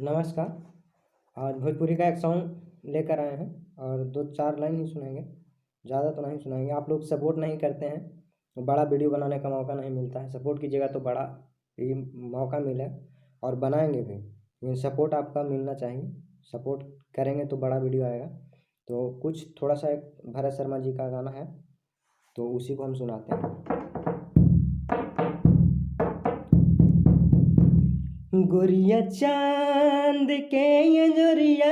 नमस्कार। आज भोजपुरी का एक सॉन्ग लेकर आए हैं और 2-4 लाइन ही सुनाएंगे, ज़्यादा तो नहीं सुनाएंगे। आप लोग सपोर्ट नहीं करते हैं तो बड़ा वीडियो बनाने का मौका नहीं मिलता है। सपोर्ट कीजिएगा तो बड़ा ही मौका मिले और बनाएंगे भी, लेकिन सपोर्ट आपका मिलना चाहिए। सपोर्ट करेंगे तो बड़ा वीडियो आएगा। तो कुछ थोड़ा सा एक भरत शर्मा जी का गाना है तो उसी को हम सुनाते हैं। गोरिया चांद के अंजोरिया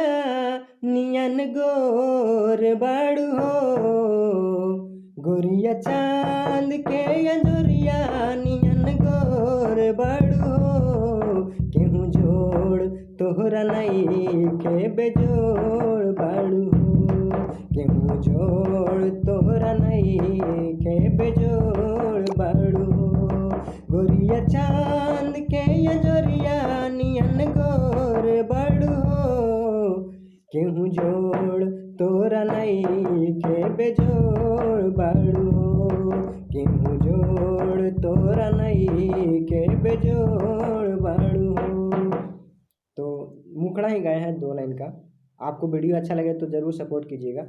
नियन गोर बाड़ू हो। गोरिया चांद के अंजोरिया नियन गोर बाड़ू हो। केहू जोड़ तोहरा नहीं के बेजोड़ बाड़ू हो। केहू जोड़ तोहरा नहीं के बेजोड़ बाड़ू हो। गोरिया चांद के अंजोरिया नियन गोर बाड़ू हो। केहू जोड़ तोरा नहीं के बेजोड़ बाड़ू हो। केहू जोड़ तोरा नहीं के बेजोड़ बाड़ू हो। तो मुखड़ा ही गाए हैं 2 लाइन का। आपको वीडियो अच्छा लगे तो ज़रूर सपोर्ट कीजिएगा।